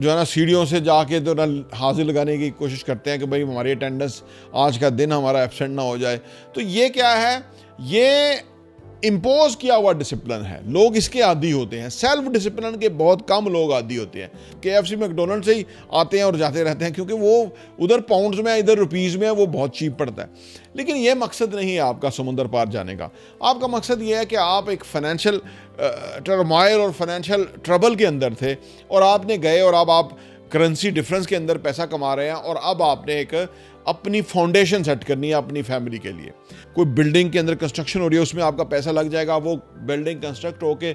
जो है ना सीढ़ियों से जाके तो ना हाजिर लगाने की कोशिश करते हैं कि भाई हमारी अटेंडेंस आज का दिन हमारा एब्सेंट ना हो जाए। तो ये क्या है, ये इम्पोज किया हुआ डिसिप्लिन है, लोग इसके आदी होते हैं। सेल्फ डिसिप्लिन के बहुत कम लोग आदी होते हैं। KFC मैकडोनल्ड से ही आते हैं और जाते रहते हैं क्योंकि वो उधर पाउंड्स में है, इधर रुपीज़ में है, वो बहुत चीप पड़ता है। लेकिन ये मकसद नहीं है आपका समुंदर पार जाने का। आपका मकसद ये है कि आप एक फाइनेंशियल टर्मोइल और फाइनेंशियल ट्रबल के अंदर थे और आपने गए और अब आप करेंसी डिफरेंस के अंदर पैसा कमा रहे हैं और अब आपने एक अपनी फाउंडेशन सेट करनी है अपनी फैमिली के लिए। कोई बिल्डिंग के अंदर कंस्ट्रक्शन हो रही है, उसमें आपका पैसा लग जाएगा, वो बिल्डिंग कंस्ट्रक्ट होके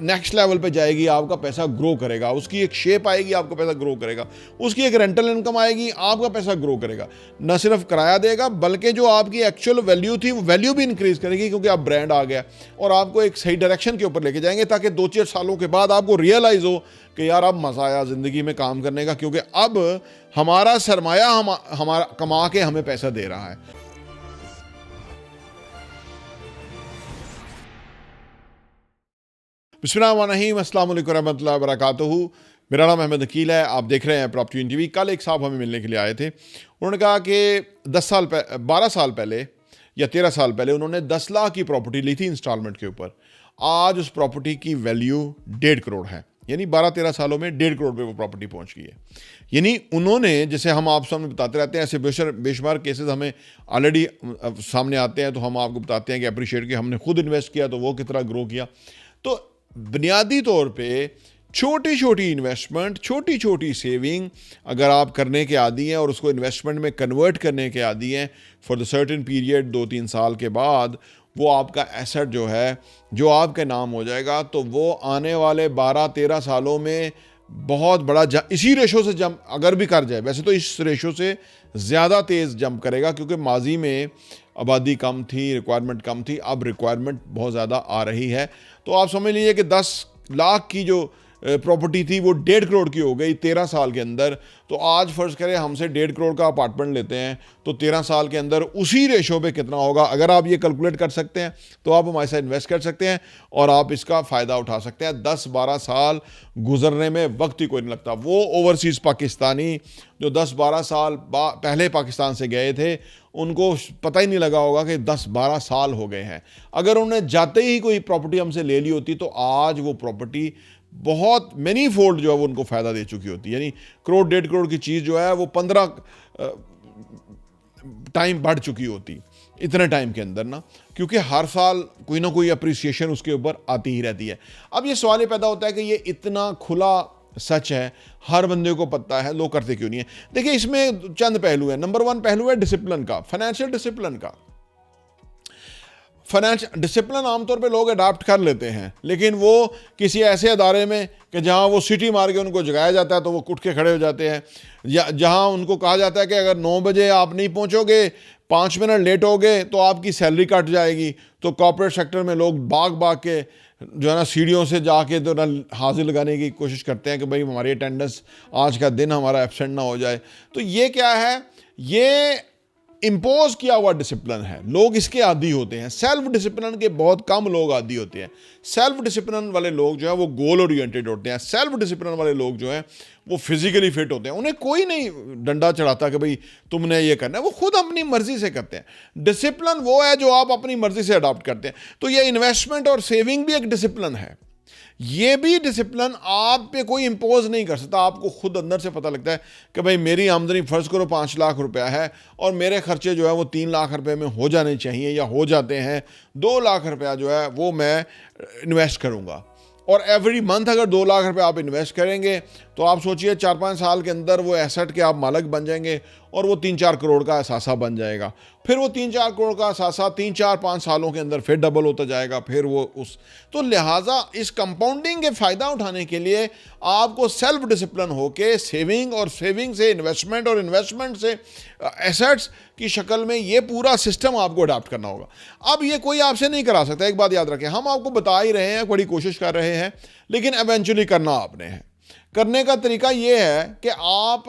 नेक्स्ट लेवल पे जाएगी, आपका पैसा ग्रो करेगा, उसकी एक शेप आएगी, आपका पैसा ग्रो करेगा, उसकी एक रेंटल इनकम आएगी, आपका पैसा ग्रो करेगा। न सिर्फ किराया देगा बल्कि जो आपकी एक्चुअल वैल्यू थी वो वैल्यू भी इंक्रीज करेगी क्योंकि आप ब्रांड आ गया और आपको एक सही डायरेक्शन के ऊपर लेके जाएंगे ताकि 2-4 सालों के बाद आपको रियलाइज हो कि यार अब मज़ा आया ज़िंदगी में काम करने का, क्योंकि अब हमारा सरमाया हमारा कमा के हमें पैसा दे रहा है। बिस्मिल्लाहिर्रहमानिर्रहीम, अस्सलाम वालेकुम रहमतुल्लाहि व बरकातुहू। मेरा नाम अहमद अकील है, आप देख रहे हैं प्रॉपर्टी यूनियन टीवी। कल एक साहब हमें मिलने के लिए आए थे। उन्होंने कहा कि 12 साल पहले या 13 साल पहले उन्होंने 10 लाख की प्रॉपर्टी ली थी इंस्टॉलमेंट के ऊपर। आज उस प्रॉपर्टी की वैल्यू 1.5 करोड़ है, यानी 12-13 सालों में 1.5 करोड़ पे वो प्रॉपर्टी पहुंच गई है। यानी उन्होंने, जैसे हम आप सामने बताते रहते हैं, ऐसे बेशुमार केसेस हमें ऑलरेडी सामने आते हैं, तो हम आपको बताते हैं कि अप्रिशिएट कि हमने खुद इन्वेस्ट किया तो वो कितना ग्रो किया। तो बुनियादी तौर पे छोटी छोटी इन्वेस्टमेंट, छोटी छोटी सेविंग अगर आप करने के आदी हैं और उसको इन्वेस्टमेंट में कन्वर्ट करने के आदी हैं फॉर द सर्टेन पीरियड 2-3 साल के बाद, वो आपका एसेट जो है जो आपके नाम हो जाएगा, तो वो आने वाले 12-13 सालों में बहुत बड़ा इसी रेशो से जंप अगर भी कर जाए, वैसे तो इस रेशो से ज़्यादा तेज़ जंप करेगा क्योंकि माजी में आबादी कम थी, रिक्वायरमेंट कम थी, अब रिक्वायरमेंट बहुत ज़्यादा आ रही है। तो आप समझ लीजिए कि 10 लाख की जो प्रॉपर्टी थी वो 1.5 करोड़ की हो गई 13 साल के अंदर। तो आज फ़र्ज़ करें हमसे 1.5 करोड़ का अपार्टमेंट लेते हैं तो 13 साल के अंदर उसी रेशो पे कितना होगा, अगर आप ये कैलकुलेट कर सकते हैं तो आप हमारे साथ इन्वेस्ट कर सकते हैं और आप इसका फ़ायदा उठा सकते हैं। 10-12 साल गुजरने में वक्त ही कोई नहीं लगता। वो ओवरसीज़ पाकिस्तानी जो 10-12 साल पहले पाकिस्तान से गए थे, उनको पता ही नहीं लगा होगा कि 10-12 साल हो गए हैं। अगर उन्होंने जाते ही कोई प्रॉपर्टी हमसे ले ली होती तो आज वो प्रॉपर्टी बहुत मैनी फोल्ड जो है वो उनको फ़ायदा दे चुकी होती। यानी करोड़ 1.5 करोड़ की चीज़ जो है वो 15 टाइम बढ़ चुकी होती इतने टाइम के अंदर ना, क्योंकि हर साल कोई ना कोई अप्रिसिएशन उसके ऊपर आती ही रहती है। अब ये सवाल ये पैदा होता है कि ये इतना खुला सच है, हर बंदे को पता है, लोग करते क्यों नहीं है। देखिए इसमें चंद पहलू हैं। नंबर 1 पहलू है डिसिप्लिन का, फाइनेंशियल डिसिप्लिन का। फाइनेंशियल डिसिप्लिन आमतौर पे लोग अडाप्ट कर लेते हैं, लेकिन वो किसी ऐसे अदारे में कि जहाँ वो सीटी मार के उनको जगाया जाता है तो वो उठ के खड़े हो जाते हैं, या जहाँ उनको कहा जाता है कि अगर 9 बजे आप नहीं पहुँचोगे, 5 मिनट लेट हो गए तो आपकी सैलरी कट जाएगी। तो कॉर्पोरेट सेक्टर में लोग भाग के जो है ना सीढ़ियों से जाके तो ना हाजिर लगाने की कोशिश करते हैं कि भाई हमारी अटेंडेंस आज का दिन हमारा एब्सेंट ना हो जाए। तो ये क्या है, ये इम्पोज किया हुआ डिसिप्लिन है, लोग इसके आदी होते हैं। सेल्फ डिसिप्लिन के बहुत कम लोग आदी होते हैं। सेल्फ डिसिप्लिन वाले लोग जो है वो गोल ओरिएंटेड होते हैं। सेल्फ डिसिप्लिन वाले लोग जो हैं वो फिजिकली फिट होते हैं, उन्हें कोई नहीं डंडा चढ़ाता कि भाई तुमने ये करना है, वो खुद अपनी मर्जी से करते हैं। डिसिप्लिन वो है जो आप अपनी मर्जी से अडॉप्ट करते हैं। तो ये इन्वेस्टमेंट और सेविंग भी एक डिसिप्लिन है। ये भी डिसिप्लिन आप पे कोई इंपोज नहीं कर सकता। आपको खुद अंदर से पता लगता है कि भाई मेरी आमदनी फ़र्ज़ करो 5 लाख रुपया है और मेरे खर्चे जो है वो 3 लाख रुपए में हो जाने चाहिए या हो जाते हैं। 2 लाख रुपया जो है वो मैं इन्वेस्ट करूँगा और एवरी मंथ अगर 2 लाख रुपए आप इन्वेस्ट करेंगे तो आप सोचिए 4-5 साल के अंदर वो एसेट के आप मालिक बन जाएंगे और वो 3-4 करोड़ का असासा बन जाएगा। फिर वो 3-4 करोड़ का असासा 3-4-5 सालों के अंदर फिर डबल होता जाएगा। फिर वो तो लिहाजा इस कंपाउंडिंग के फ़ायदा उठाने के लिए आपको सेल्फ डिसिप्लिन होके सेविंग और सेविंग से इन्वेस्टमेंट और इन्वेस्टमेंट से एसेट्स की शक्ल में ये पूरा सिस्टम आपको अडॉप्ट करना होगा। अब ये कोई आपसे नहीं करा सकता। एक बात याद रखें, हम आपको बता ही रहे हैं, बड़ी कोशिश कर रहे हैं, लेकिन एवेंचुअली करना आपने है। करने का तरीका ये है कि आप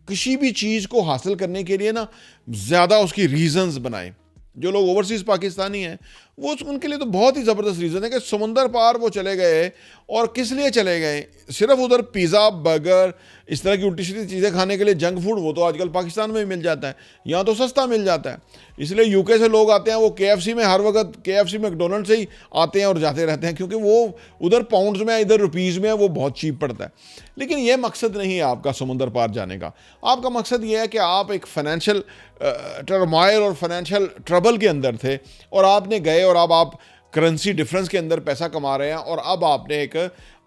किसी भी चीज़ को हासिल करने के लिए ना ज़्यादा उसकी रीज़न्स बनाएं। जो लोग ओवरसीज़ पाकिस्तानी हैं वो उनके लिए तो बहुत ही ज़बरदस्त रीज़न है कि समुंदर पार वो चले गए और किस लिए चले गए? सिर्फ उधर पिज़्ज़ा, बर्गर, इस तरह की उल्टी सीधी चीज़ें खाने के लिए, जंक फूड, वो तो आजकल पाकिस्तान में भी मिल जाता है, यहाँ तो सस्ता मिल जाता है। इसलिए यूके से लोग आते हैं, वो KFC में हर वक्त, KFC मैकडोनल्ड से ही आते हैं और जाते रहते हैं, क्योंकि वो उधर पाउंड्स में है, इधर रुपीज़ में है, वो बहुत चीप पड़ता है। लेकिन ये मकसद नहीं है आपका समुंदर पार जाने का। आपका मकसद ये है कि आप एक फाइनेंशियल टर्मोइल और फाइनेंशियल ट्रबल के अंदर थे, और आपने गए और अब आप करेंसी डिफरेंस के अंदर पैसा कमा रहे हैं, और अब आपने एक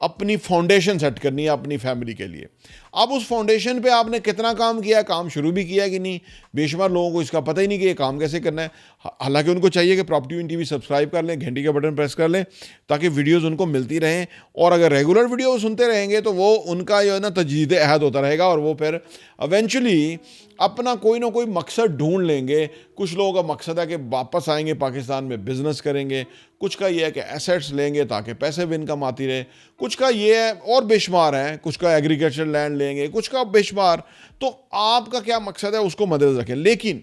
अपनी फाउंडेशन सेट करनी है अपनी फैमिली के लिए। अब उस फाउंडेशन पे आपने कितना काम किया, काम शुरू भी किया कि नहीं? बेशुमार लोगों को इसका पता ही नहीं कि ये काम कैसे करना है। हालांकि उनको चाहिए कि प्रॉपर्टी विन TV सब्सक्राइब कर लें, घंटी का बटन प्रेस कर लें, ताकि वीडियोज़ उनको मिलती रहें, और अगर रेगुलर वीडियो सुनते रहेंगे तो वो उनका जो है ना तजदीद अहद होता रहेगा, और वो फिर इवेंचुअली अपना कोई ना कोई मकसद ढूंढ लेंगे। कुछ लोगों का मकसद है कि वापस आएंगे पाकिस्तान में, बिजनेस करेंगे, कुछ का ये है कि एसेट्स लेंगे ताकि पैसे भी इनकम आती रहे, कुछ का ये है, और बेशुमार हैं, कुछ का एग्रीकल्चर लैंड लेंगे, कुछ का बेशुमार। तो आपका क्या मकसद है उसको मद्देनजर रखें। लेकिन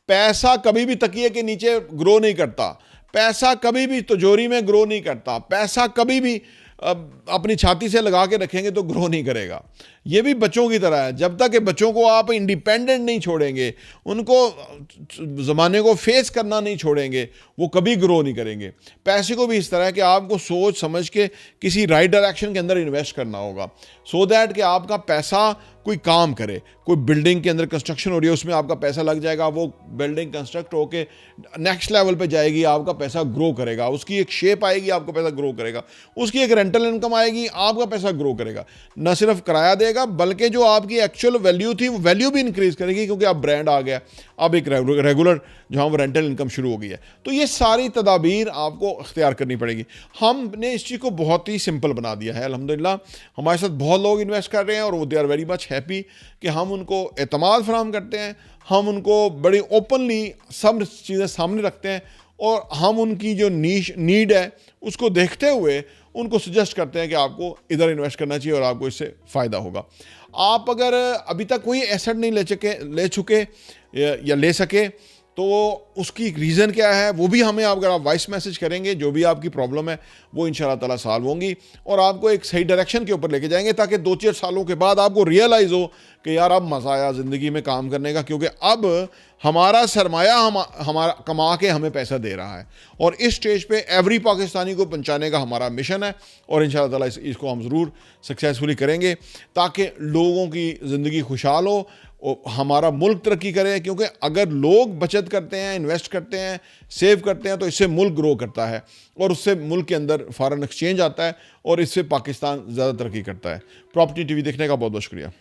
पैसा कभी भी तकिए के नीचे ग्रो नहीं करता, पैसा कभी भी तिजोरी में ग्रो नहीं करता, पैसा कभी भी अपनी छाती से लगा के रखेंगे तो ग्रो नहीं करेगा। ये भी बच्चों की तरह है, जब तक कि बच्चों को आप इंडिपेंडेंट नहीं छोड़ेंगे, उनको ज़माने को फेस करना नहीं छोड़ेंगे, वो कभी ग्रो नहीं करेंगे। पैसे को भी इस तरह है कि आपको सोच समझ के किसी राइट डायरेक्शन के अंदर इन्वेस्ट करना होगा, सो दैट कि आपका पैसा कोई काम करे। कोई बिल्डिंग के अंदर कंस्ट्रक्शन हो रही है, उसमें आपका पैसा लग जाएगा, वो बिल्डिंग कंस्ट्रक्ट होके नेक्स्ट लेवल पे जाएगी, आपका पैसा ग्रो करेगा, उसकी एक शेप आएगी, आपका पैसा ग्रो करेगा, उसकी एक रेंटल इनकम आएगी, आपका पैसा ग्रो करेगा। न सिर्फ किराया देगा, बल्कि जो आपकी एक्चुअल वैल्यू थी वो वैल्यू भी इंक्रीज करेगी, क्योंकि अब ब्रांड आ गया, अब एक रेगुलर जहाँ वो रेंटल इनकम शुरू हो गई है। तो ये सारी तदाबीर आपको इख्तियार करनी पड़ेगी। हमने इस चीज़ को बहुत ही सिंपल बना दिया है अल्हम्दुलिल्लाह। हमारे साथ बहुत लोग इन्वेस्ट कर रहे हैं, और वो they are very much happy कि हम उनको एतमाद फराहम करते हैं, हम उनको बड़ी ओपनली सब चीज़ें सामने रखते हैं, और हम उनकी जो नीड है उसको देखते हुए उनको सजेस्ट करते हैं कि आपको इधर इन्वेस्ट करना चाहिए और आपको इससे फ़ायदा होगा। आप अगर अभी तक कोई एसेट नहीं ले चुके या ले सके, तो उसकी रीज़न क्या है वो भी हमें, अगर आप वॉइस मैसेज करेंगे, जो भी आपकी प्रॉब्लम है वो इंशाल्लाह ताला सॉल्व होंगी, और आपको एक सही डायरेक्शन के ऊपर लेके जाएंगे, ताकि 2-4 सालों के बाद आपको रियलाइज़ हो कि यार अब मज़ा आया ज़िंदगी में काम करने का, क्योंकि अब हमारा सरमाया हमारा कमा के हमें पैसा दे रहा है। और इस स्टेज पे एवरी पाकिस्तानी को पहुंचाने का हमारा मिशन है, और इंशाल्लाह ताला इसको हम ज़रूर सक्सेसफुली करेंगे, ताकि लोगों की ज़िंदगी खुशहाल हो, हमारा मुल्क तरक्की करे। क्योंकि अगर लोग बचत करते हैं, इन्वेस्ट करते हैं, सेव करते हैं, तो इससे मुल्क ग्रो करता है, और उससे मुल्क के अंदर फॉरेन एक्सचेंज आता है, और इससे पाकिस्तान ज़्यादा तरक्की करता है। प्रॉपर्टी TV देखने का बहुत बहुत शुक्रिया।